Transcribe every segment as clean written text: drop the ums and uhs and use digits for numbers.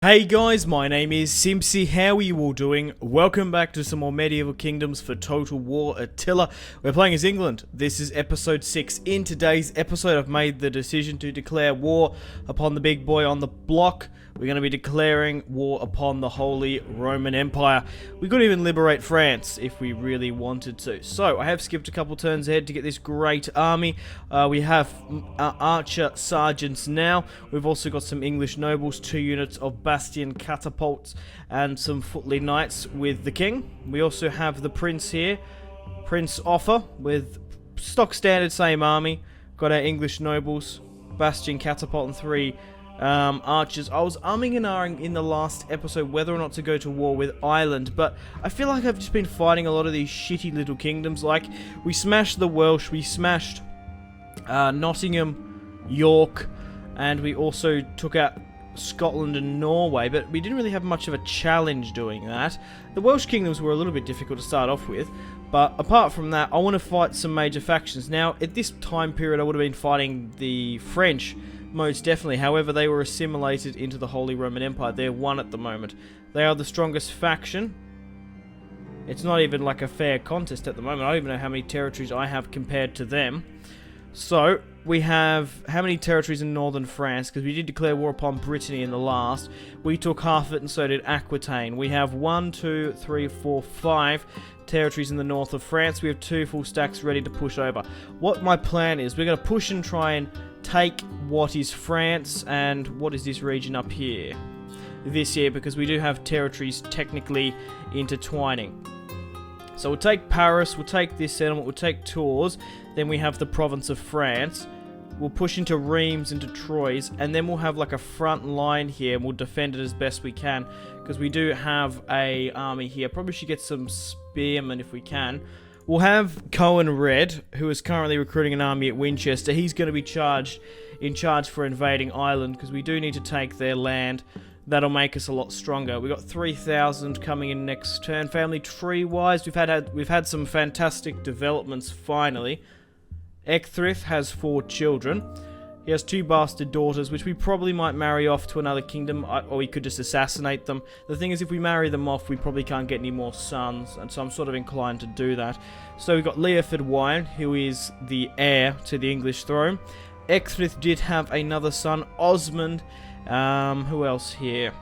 Hey guys, my name is Simpzy. How are you all doing? Welcome back to some more Medieval Kingdoms for Total War Attila. We're playing as England. This is episode 6. In today's episode, I've made the decision to declare war upon the big boy on the block. We're going to be declaring war upon the Holy Roman Empire. We could even liberate France if we really wanted to. So, I have skipped a couple turns ahead to get this great army. We have archer sergeants now. We've also got some English nobles, 2 units of bastion catapults, and some footly knights with the king. We also have the prince here, Prince Offa, with stock standard same army. Got our English nobles, bastion catapult, and 3 archers. I was umming and ahhing in the last episode whether or not to go to war with Ireland, but I feel like I've just been fighting a lot of these shitty little kingdoms. Like, we smashed the Welsh, we smashed Nottingham, York, and we also took out Scotland and Norway, but we didn't really have much of a challenge doing that. The Welsh kingdoms were a little bit difficult to start off with, but apart from that, I want to fight some major factions. Now, at this time period, I would have been fighting the French, most definitely. However, they were assimilated into the Holy Roman Empire. They're one at the moment. They are the strongest faction. It's not even like a fair contest at the moment. I don't even know how many territories I have compared to them. So, we have how many territories in northern France? Because we did declare war upon Brittany in the last. We took half of it, and so did Aquitaine. We have 1, 2, 3, 4, 5 territories in the north of France. We have 2 full stacks ready to push over. What my plan is, we're going to push and try and take what is France and what is this region up here this year, because we do have territories technically intertwining. So we'll take Paris, we'll take this settlement, we'll take Tours, then we have the province of France. We'll push into Reims, into Troyes, and then we'll have like a front line here, and we'll defend it as best we can, because we do have a army here. Probably should get some spearmen if we can. We'll have Cohen Red, who is currently recruiting an army at Winchester. He's going to be in charge for invading Ireland, because we do need to take their land. That'll make us a lot stronger. We've got 3,000 coming in next turn. Family tree-wise, we've had some fantastic developments finally. Ecgfrith has 4 children. He has 2 bastard daughters, which we probably might marry off to another kingdom, or we could just assassinate them. The thing is, if we marry them off, we probably can't get any more sons, and so I'm sort of inclined to do that. So we've got Leoford Wine, who is the heir to the English throne. Ecgfrith did have another son, Osmond. Who else here?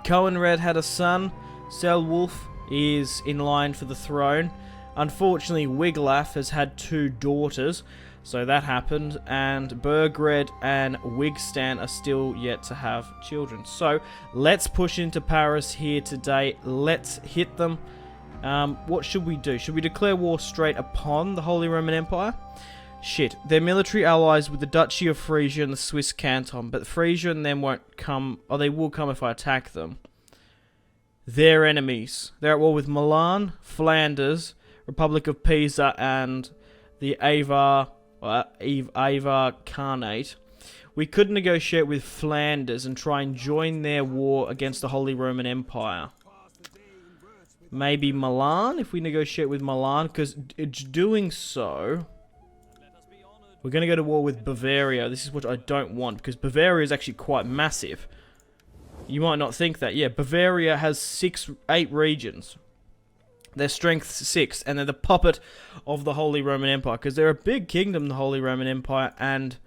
Cohen Red had a son. Selwulf is in line for the throne. Unfortunately, Wiglaf has had 2 daughters, so that happened. And Burgred and Wigstan are still yet to have children. So, let's push into Paris here today. Let's hit them. What should we do? Should we declare war straight upon the Holy Roman Empire? Shit, they're military allies with the Duchy of Frisia and the Swiss Canton, but Frisia and them won't come, or they will come if I attack them. They're enemies. They're at war with Milan, Flanders, Republic of Pisa, and the Avar Khanate. We could negotiate with Flanders and try and join their war against the Holy Roman Empire. Maybe Milan, if we negotiate with Milan, because doing so, we're going to go to war with Bavaria. This is what I don't want, because Bavaria is actually quite massive. You might not think that. Yeah, Bavaria has 8 regions. Their strength's 6, and they're the puppet of the Holy Roman Empire, because they're a big kingdom, the Holy Roman Empire, and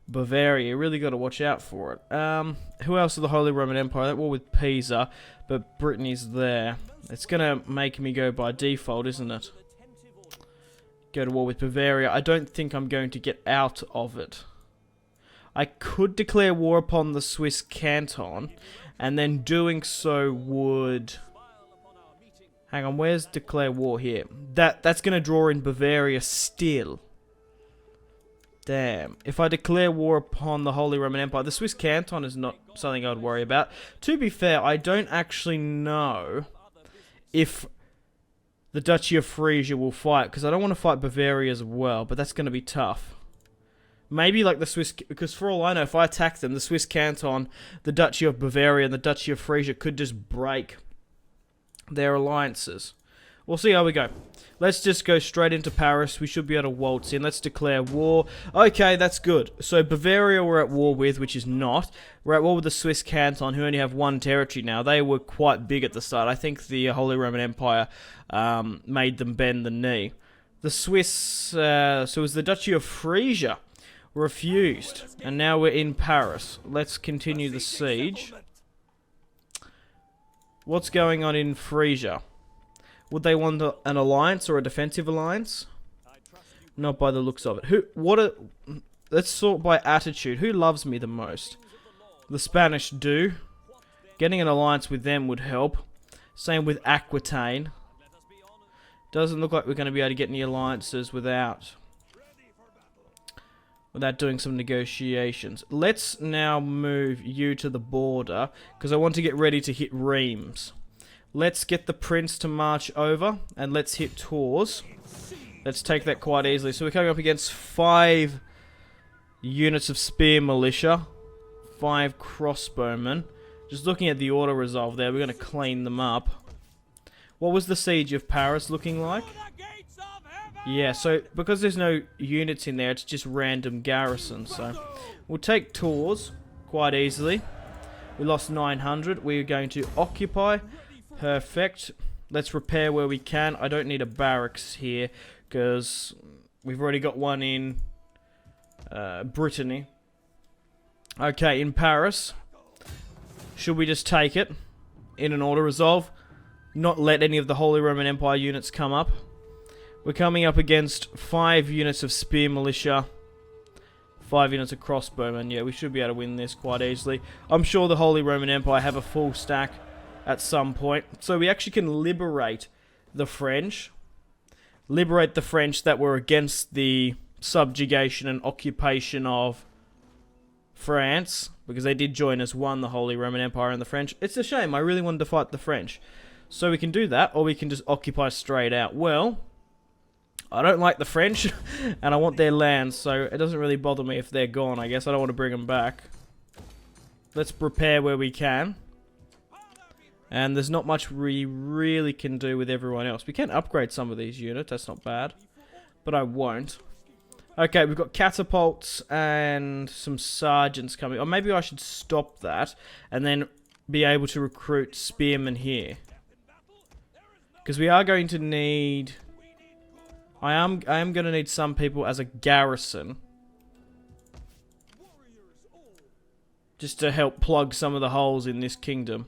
Bavaria. You really got to watch out for it. Who else is the Holy Roman Empire? That war with Pisa, but Brittany's there. It's going to make me go by default, isn't it? Go to war with Bavaria. I don't think I'm going to get out of it. I could declare war upon the Swiss Canton, and then doing so would... Hang on, where's declare war here? That's going to draw in Bavaria still. Damn. If I declare war upon the Holy Roman Empire, the Swiss Canton is not something I'd worry about. To be fair, I don't actually know if the Duchy of Frisia will fight, because I don't want to fight Bavaria as well, but that's going to be tough. Maybe like the Swiss, because for all I know, if I attack them, the Swiss Canton, the Duchy of Bavaria, and the Duchy of Frisia could just break their alliances. We'll see how we go. Let's just go straight into Paris. We should be able to waltz in. Let's declare war. Okay, that's good. So Bavaria we're at war with, which is not. We're at war with the Swiss canton, who only have one territory now. They were quite big at the start. I think the Holy Roman Empire made them bend the knee. The Swiss, so it was the Duchy of Frisia, refused. And now we're in Paris. Let's continue the siege. What's going on in Frisia? Would they want an alliance or a defensive alliance? Not by the looks of it. Let's sort by attitude. Who loves me the most? The Spanish do. Getting an alliance with them would help. Same with Aquitaine. Doesn't look like we're going to be able to get any alliances without doing some negotiations. Let's now move you to the border, because I want to get ready to hit Reims. Let's get the prince to march over, and let's hit Tours. Let's take that quite easily. So we're coming up against 5 units of spear militia, 5 crossbowmen. Just looking at the auto resolve there, we're going to clean them up. What was the siege of Paris looking like? Yeah, so because there's no units in there, it's just random garrisons. So we'll take Tours quite easily. We lost 900. We're going to occupy. Perfect. Let's repair where we can. I don't need a barracks here because we've already got one in Brittany. Okay, in Paris. Should we just take it in an auto resolve? Not let any of the Holy Roman Empire units come up. We're coming up against 5 units of spear militia, 5 units of crossbowmen. Yeah, we should be able to win this quite easily. I'm sure the Holy Roman Empire have a full stack at some point. So we actually can liberate the French. Liberate the French that were against the subjugation and occupation of France, because they did join as one, the Holy Roman Empire and the French. It's a shame. I really wanted to fight the French. So we can do that, or we can just occupy straight out. Well, I don't like the French, and I want their lands, so it doesn't really bother me if they're gone, I guess. I don't want to bring them back. Let's prepare where we can. And there's not much we really can do with everyone else. We can upgrade some of these units, that's not bad. But I won't. Okay, we've got catapults and some sergeants coming. Or maybe I should stop that and then be able to recruit spearmen here. Because we are going to need... I am going to need some people as a garrison. Just to help plug some of the holes in this kingdom.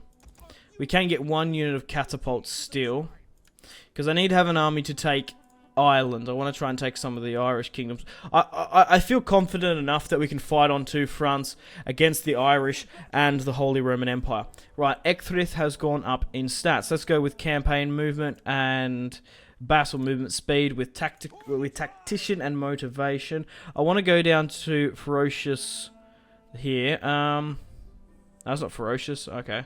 We can get 1 unit of catapults still. Because I need to have an army to take Ireland. I want to try and take some of the Irish kingdoms. I feel confident enough that we can fight on 2 fronts against the Irish and the Holy Roman Empire. Right, Ecgfrith has gone up in stats. Let's go with campaign movement and battle movement speed with tactician and motivation. I want to go down to ferocious here. That's not ferocious. Okay.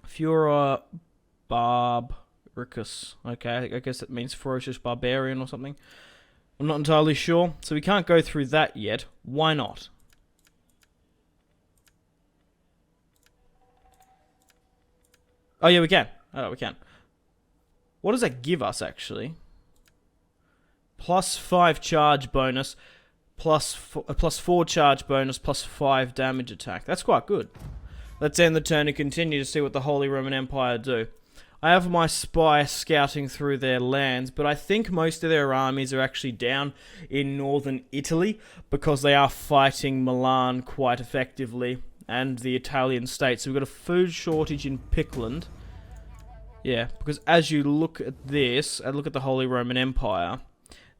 Furor Barbaricus. Okay, I guess that means ferocious barbarian or something. I'm not entirely sure. So we can't go through that yet. Why not? Oh yeah, we can. Oh, we can. What does that give us, actually? +5 charge bonus, +4 charge bonus, +5 damage attack. That's quite good. Let's end the turn and continue to see what the Holy Roman Empire do. I have my spy scouting through their lands, but I think most of their armies are actually down in northern Italy because they are fighting Milan quite effectively and the Italian states. So we've got a food shortage in Pickland. Yeah, because as you look at this, and look at the Holy Roman Empire,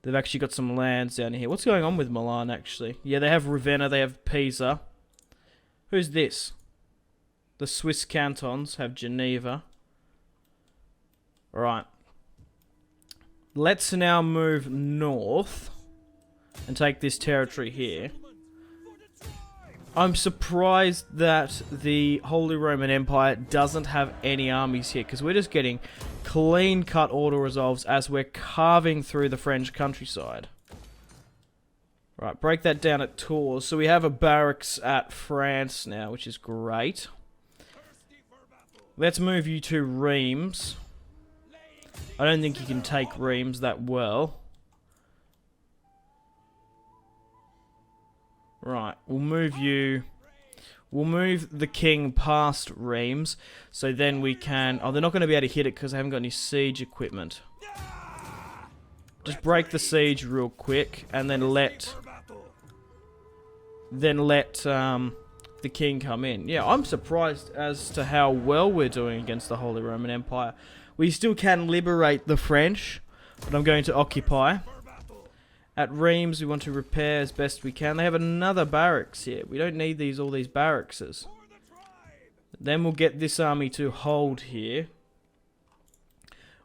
they've actually got some lands down here. What's going on with Milan, actually? Yeah, they have Ravenna, they have Pisa. Who's this? The Swiss cantons have Geneva. Right. Let's now move north and take this territory here. I'm surprised that the Holy Roman Empire doesn't have any armies here, because we're just getting clean-cut auto-resolves as we're carving through the French countryside. Right, break that down at Tours. So we have a barracks at France now, which is great. Let's move you to Reims. I don't think you can take Reims that well. Right, we'll move you... We'll move the king past Reims, so then we can... Oh, they're not going to be able to hit it because I haven't got any siege equipment. Just break the siege real quick, and then let the king come in. Yeah, I'm surprised as to how well we're doing against the Holy Roman Empire. We still can liberate the French, but I'm going to occupy. At Reims, we want to repair as best we can. They have another barracks here. We don't need all these barrackses. Then we'll get this army to hold here.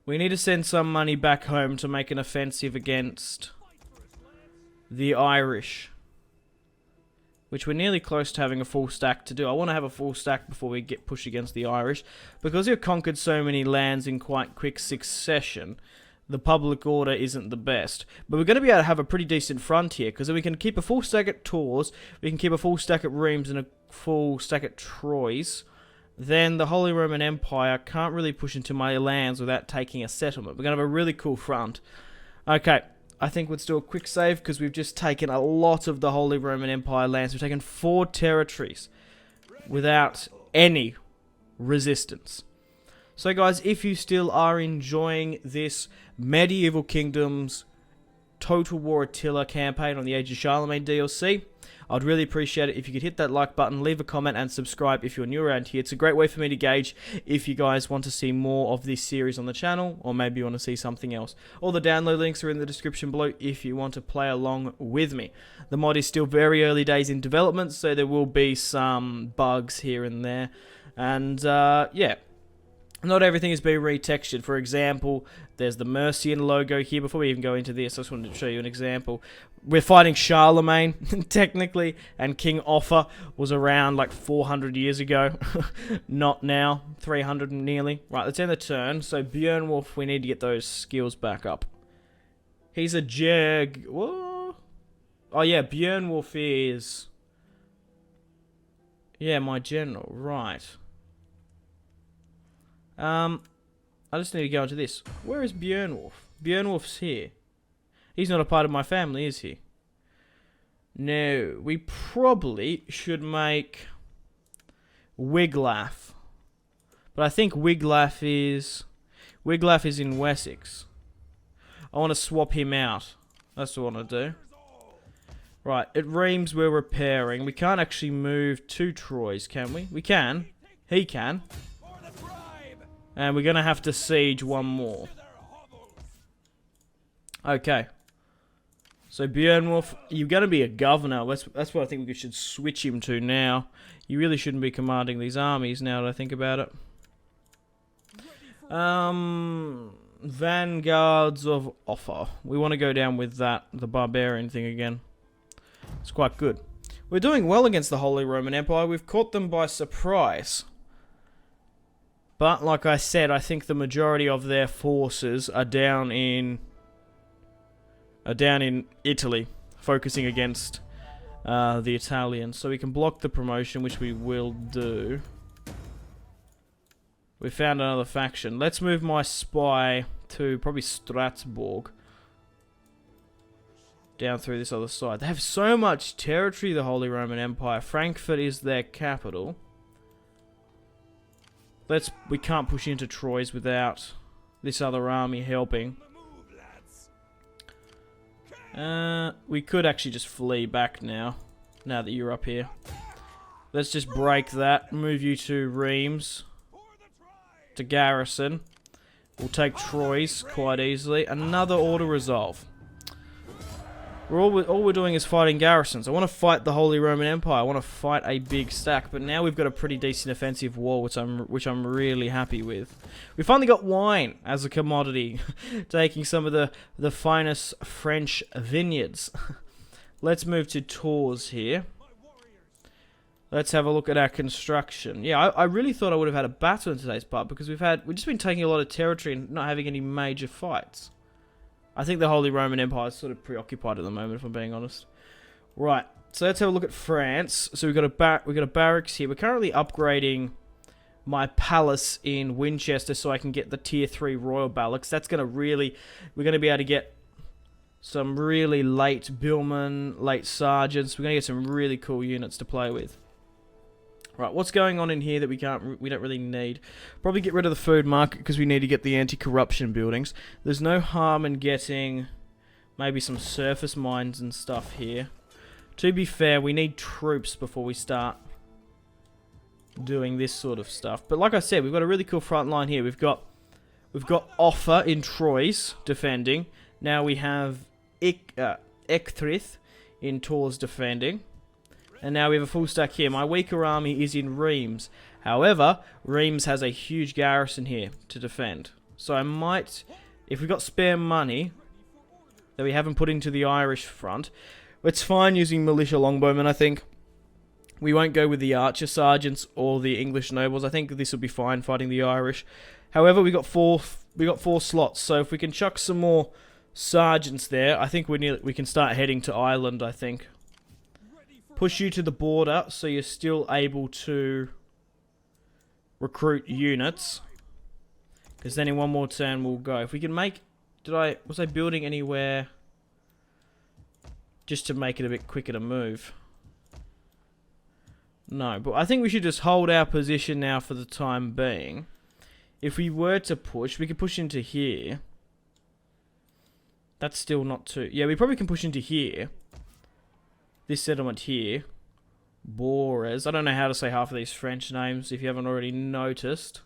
We need to send some money back home to make an offensive against the Irish, which we're nearly close to having a full stack to do. I want to have a full stack before we get pushed against the Irish, because we've conquered so many lands in quite quick succession. The public order isn't the best. But we're going to be able to have a pretty decent front here, because we can keep a full stack at Tours, we can keep a full stack at Reims, and a full stack at Troyes. Then the Holy Roman Empire can't really push into my lands without taking a settlement. We're going to have a really cool front. Okay, I think let's do a quick save, because we've just taken a lot of the Holy Roman Empire lands. We've taken 4 territories without any resistance. So guys, if you still are enjoying this Medieval Kingdoms Total War Attila campaign on the Age of Charlemagne DLC, I'd really appreciate it if you could hit that like button, leave a comment, and subscribe if you're new around here. It's a great way for me to gauge if you guys want to see more of this series on the channel, or maybe you want to see something else. All the download links are in the description below if you want to play along with me. The mod is still very early days in development, so there will be some bugs here and there. And, yeah. Not everything is being retextured. For example, there's the Mercian logo here. Before we even go into this, I just wanted to show you an example. We're fighting Charlemagne, technically, and King Offa was around like 400 years ago. Not now, 300 nearly. Right, let's end the turn. So Björnwolf, we need to get those skills back up. He's a What? Oh yeah, Björnwolf is... Yeah, my general, right. I just need to go into this. Where is Björnwolf? Björnwolf's here. He's not a part of my family, is he? No. We probably should make Wiglaf. But I think Wiglaf is in Wessex. I want to swap him out. That's what I want to do. Right, at Reims we're repairing. We can't actually move to Troyes, can we? We can. He can. And we're going to have to siege one more. Okay. So Björnwolf, you're going to be a governor. That's what I think we should switch him to now. You really shouldn't be commanding these armies now that I think about it. Vanguards of Offa. We want to go down with that, the barbarian thing again. It's quite good. We're doing well against the Holy Roman Empire. We've caught them by surprise. But, like I said, I think the majority of their forces are down in Italy, focusing against the Italians. So we can block the promotion, which we will do. We found another faction. Let's move my spy to probably Strasbourg. Down through this other side. They have so much territory, the Holy Roman Empire. Frankfurt is their capital. We can't push into Troyes without this other army helping. We could actually just flee back now that you're up here. Let's just break that, move you to Reims, to garrison. We'll take Troyes quite easily. Another order resolve. All we're doing is fighting garrisons. I want to fight the Holy Roman Empire. I want to fight a big stack. But now we've got a pretty decent offensive war, which I'm really happy with. We finally got wine as a commodity, taking some of the finest French vineyards. Let's move to Tours here. Let's have a look at our construction. Yeah, I really thought I would have had a battle in today's part because we've just been taking a lot of territory and not having any major fights. I think the Holy Roman Empire is sort of preoccupied at the moment, if I'm being honest. Right, so let's have a look at France. So we've got a barracks here. We're currently upgrading my palace in Winchester so I can get the tier 3 Royal Barracks. That's going to really... We're going to be able to get some really late billmen, late sergeants. We're going to get some really cool units to play with. Right, what's going on in here that we don't really need? Probably get rid of the food market because we need to get the anti-corruption buildings. There's no harm in getting maybe some surface mines and stuff here. To be fair, we need troops before we start doing this sort of stuff. But like I said, we've got a really cool front line here. We've got Offa in Troyes defending. Now we have Ecthrith in Tours defending. And now we have a full stack here. My weaker army is in Reims. However, Reims has a huge garrison here to defend. So I might, if we've got spare money that we haven't put into the Irish front, it's fine using militia longbowmen, I think. We won't go with the archer sergeants or the English nobles. I think this will be fine fighting the Irish. However, we got four slots, so if we can chuck some more sergeants there, I think we can start heading to Ireland, I think. Push you to the border so you're still able to recruit units. Because then in one more turn we'll go. If we can make... Was I building anywhere just to make it a bit quicker to move? No, but I think we should just hold our position now for the time being. If we were to push, we could push into here. That's still not too... Yeah, we probably can push into here. This settlement here. Bores. I don't know how to say half of these French names if you haven't already noticed.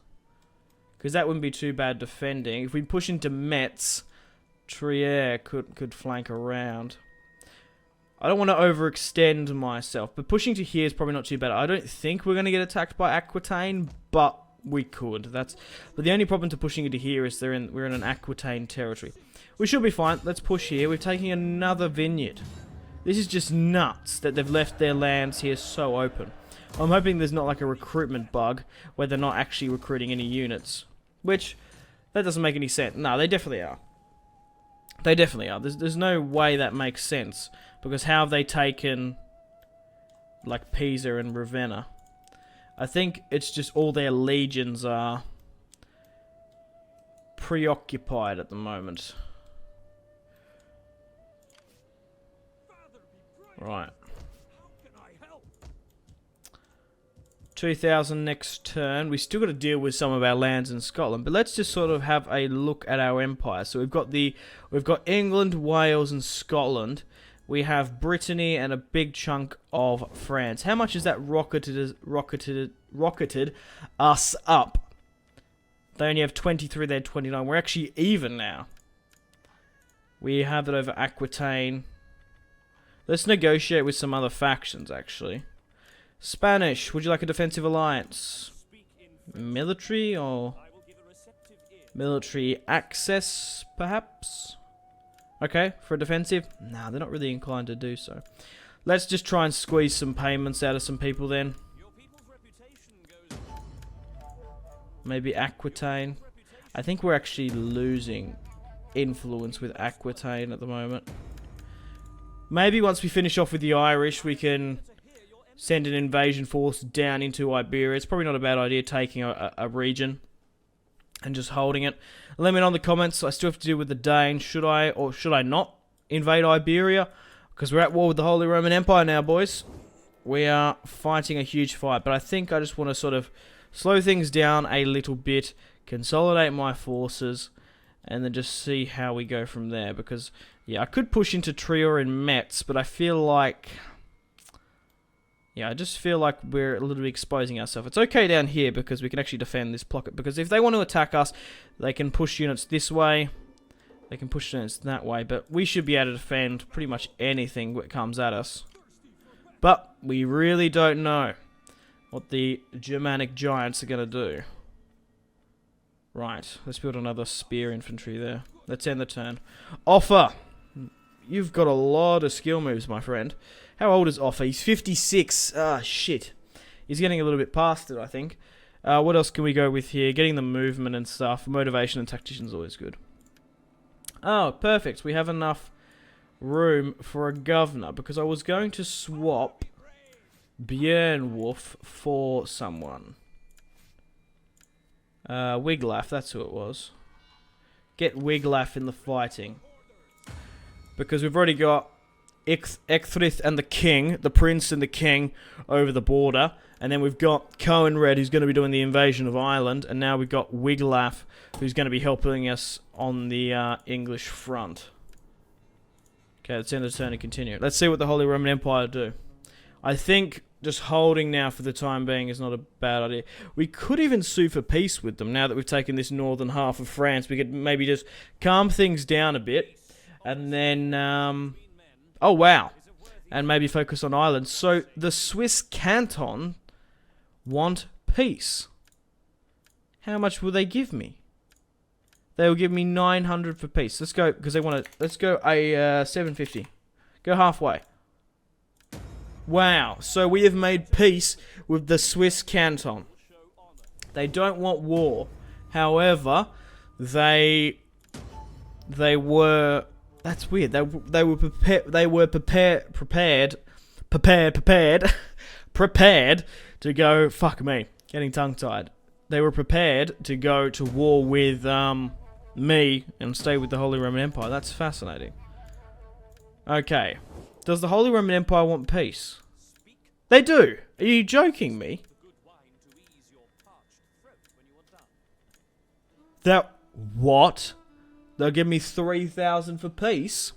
Because that wouldn't be too bad defending. If we push into Metz, Trier could flank around. I don't want to overextend myself, but pushing to here is probably not too bad. I don't think we're going to get attacked by Aquitaine, but we could. But the only problem to pushing into here is we're in an Aquitaine territory. We should be fine. Let's push here. We're taking another vineyard. This is just nuts that they've left their lands here so open. I'm hoping there's not like a recruitment bug where they're not actually recruiting any units. Which, that doesn't make any sense. No, they definitely are. They definitely are. There's no way that makes sense. Because how have they taken, like, Pisa and Ravenna? I think it's just all their legions are preoccupied at the moment. Right. 2,000 next turn. We still got to deal with some of our lands in Scotland, but let's just sort of have a look at our empire. So we've got England, Wales, and Scotland. We have Brittany and a big chunk of France. How much has that rocketed us up? They only have 23, they had 29. We're actually even now. We have it over Aquitaine. Let's negotiate with some other factions, actually. Spanish, would you like a defensive alliance? Military or military access, perhaps? Okay, for a defensive? Nah, they're not really inclined to do so. Let's just try and squeeze some payments out of some people then. Maybe Aquitaine. I think we're actually losing influence with Aquitaine at the moment. Maybe once we finish off with the Irish, we can send an invasion force down into Iberia. It's probably not a bad idea taking a region and just holding it. Let me know in the comments. I still have to deal with the Danes. Should I or should I not invade Iberia? Because we're at war with the Holy Roman Empire now, boys. We are fighting a huge fight. But I think I just want to sort of slow things down a little bit, consolidate my forces, and then just see how we go from there. Because, yeah, I could push into Trier and Metz, but I feel like... Yeah, I just feel like we're a little bit exposing ourselves. It's okay down here because we can actually defend this pocket. Because if they want to attack us, they can push units this way. They can push units that way. But we should be able to defend pretty much anything that comes at us. But we really don't know what the Germanic giants are going to do. Right, let's build another spear infantry there. Let's end the turn. Offa! You've got a lot of skill moves, my friend. How old is Offa? He's 56. Ah, shit. He's getting a little bit past it, I think. What else can we go with here? Getting the movement and stuff. Motivation and tactician is always good. Oh, perfect. We have enough room for a governor. Because I was going to swap Björnwolf for someone. Wiglaf, that's who it was. Get Wiglaf in the fighting. Because we've already got Ecthrith and the king, the prince and the king, over the border. And then we've got Cohenred, who's going to be doing the invasion of Ireland. And now we've got Wiglaf, who's going to be helping us on the English front. Okay, let's end the turn and continue. Let's see what the Holy Roman Empire do. I think just holding now for the time being is not a bad idea. We could even sue for peace with them now that we've taken this northern half of France. We could maybe just calm things down a bit. And then, oh wow. And maybe focus on Ireland. So the Swiss canton want peace. How much will they give me? They will give me 900 for peace. Let's go, because they want to, let's go a 750. Go halfway. Wow, so we have made peace with the Swiss canton. They don't want war. However, they were, that's weird. They were prepared to go, fuck me, getting tongue tied. They were prepared to go to war with me and stay with the Holy Roman Empire. That's fascinating. Okay. Does the Holy Roman Empire want peace? They do. Are you joking me? That, what? They'll give me 3,000 for peace?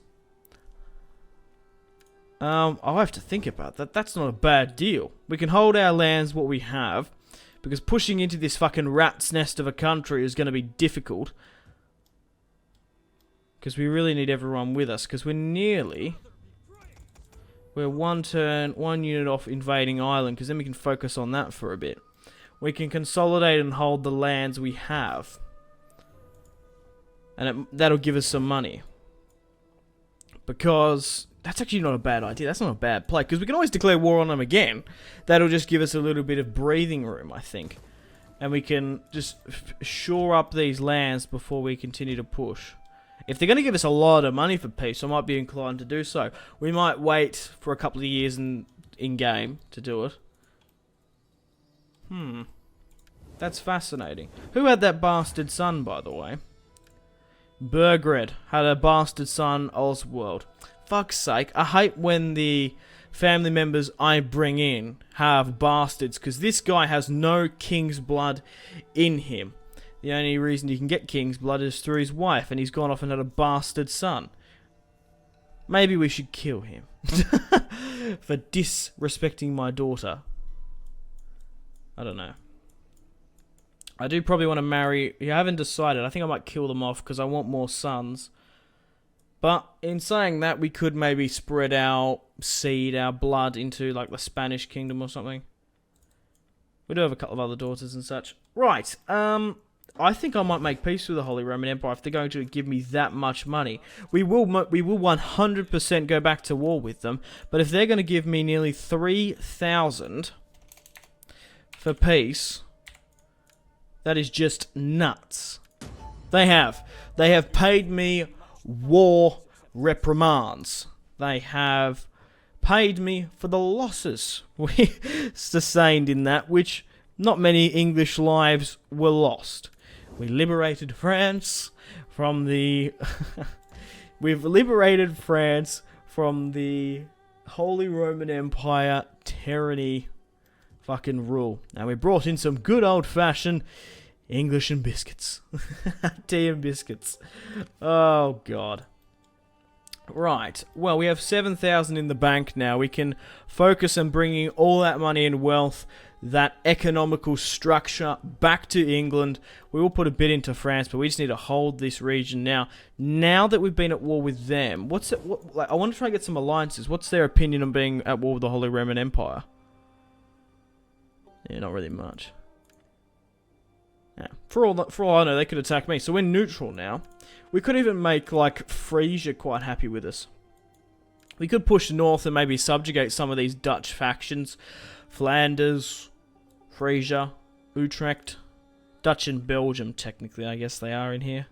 I'll have to think about that. That's not a bad deal. We can hold our lands what we have, because pushing into this fucking rat's nest of a country is going to be difficult. Because we really need everyone with us, because we're one unit off invading Ireland, because then we can focus on that for a bit. We can consolidate and hold the lands we have. And that'll give us some money. Because that's actually not a bad idea. That's not a bad play. Because we can always declare war on them again. That'll just give us a little bit of breathing room, I think. And we can just shore up these lands before we continue to push. If they're going to give us a lot of money for peace, I might be inclined to do so. We might wait for a couple of years in-game to do it. That's fascinating. Who had that bastard son, by the way? Burgred had a bastard son, Oswald. Fuck's sake, I hate when the family members I bring in have bastards, because this guy has no king's blood in him. The only reason he can get king's blood is through his wife, and he's gone off and had a bastard son. Maybe we should kill him. For disrespecting my daughter. I don't know. I do probably want to marry... I haven't decided. I think I might kill them off because I want more sons. But in saying that, we could maybe spread our seed, our blood, into like the Spanish kingdom or something. We do have a couple of other daughters and such. Right, I think I might make peace with the Holy Roman Empire if they're going to give me that much money. We will 100% go back to war with them. But if they're going to give me nearly 3,000 for peace... that is just nuts. They have paid me war reprimands. They have paid me for the losses we sustained in that, which not many English lives were lost. We liberated France from the... We've liberated France from the Holy Roman Empire tyranny fucking rule. Now we brought in some good old-fashioned English and biscuits. Tea and biscuits. Oh, God. Right. Well, we have 7,000 in the bank now. We can focus on bringing all that money and wealth, that economical structure, back to England. We will put a bit into France, but we just need to hold this region now. Now that we've been at war with them, I want to try and get some alliances. What's their opinion on being at war with the Holy Roman Empire? Yeah, not really much. Yeah. For all I know, they could attack me. So we're neutral now. We could even make, like, Frisia quite happy with us. We could push north and maybe subjugate some of these Dutch factions. Flanders, Frisia, Utrecht. Dutch and Belgium, technically, I guess they are in here.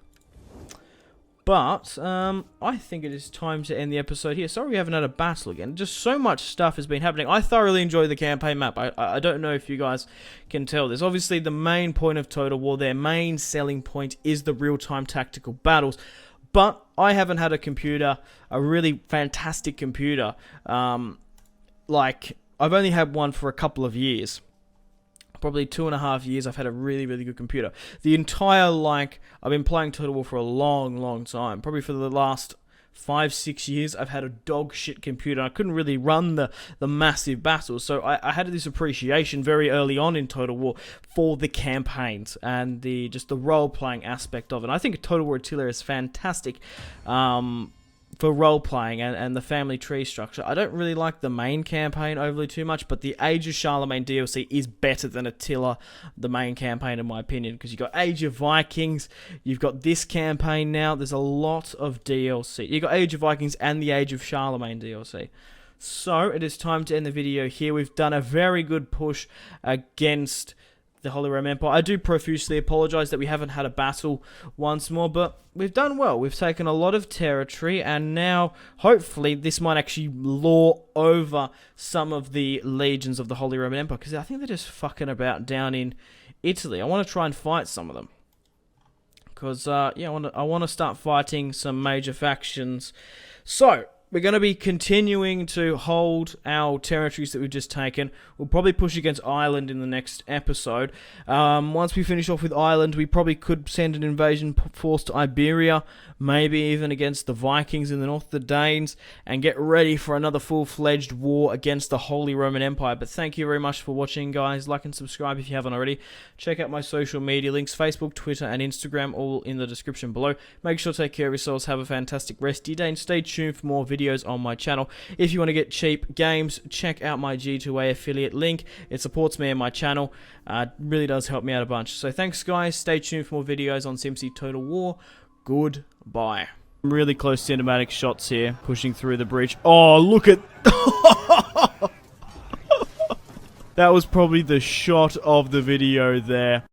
But I think it is time to end the episode here. Sorry we haven't had a battle again. Just so much stuff has been happening. I thoroughly enjoy the campaign map. I don't know if you guys can tell this. Obviously, the main point of Total War, their main selling point, is the real-time tactical battles. But I haven't had a computer, a really fantastic computer. Like, I've only had one for a couple of years. Probably 2.5 years, I've had a really, really good computer. The entire, like, I've been playing Total War for a long, long time. Probably for the last 5-6 years, I've had a dog shit computer. I couldn't really run the massive battles. So I had this appreciation very early on in Total War for the campaigns and just the role-playing aspect of it. I think Total War Attila is fantastic. For role-playing and the family tree structure. I don't really like the main campaign overly too much, but the Age of Charlemagne DLC is better than Attila, the main campaign, in my opinion, because you've got Age of Vikings, you've got this campaign now, there's a lot of DLC. You've got Age of Vikings and the Age of Charlemagne DLC. So, it is time to end the video here. We've done a very good push against the Holy Roman Empire. I do profusely apologise that we haven't had a battle once more, but we've done well. We've taken a lot of territory, and now, hopefully, this might actually lure over some of the legions of the Holy Roman Empire, because I think they're just fucking about down in Italy. I want to try and fight some of them. Because, yeah, I want to start fighting some major factions. So, we're going to be continuing to hold our territories that we've just taken. We'll probably push against Ireland in the next episode. Once we finish off with Ireland, we probably could send an invasion force to Iberia, maybe even against the Vikings in the north, the Danes, and get ready for another full-fledged war against the Holy Roman Empire. But thank you very much for watching, guys. Like and subscribe if you haven't already. Check out my social media links, Facebook, Twitter, and Instagram, all in the description below. Make sure to take care of yourselves, have a fantastic rest of your day, and stay tuned for more videos on my channel. If you want to get cheap games, check out my G2A affiliate link. It supports me and my channel. Really does help me out a bunch. So thanks, guys. Stay tuned for more videos on Simpzy Total War. Goodbye. Really close cinematic shots here, pushing through the breach. Oh, look at... That was probably the shot of the video there.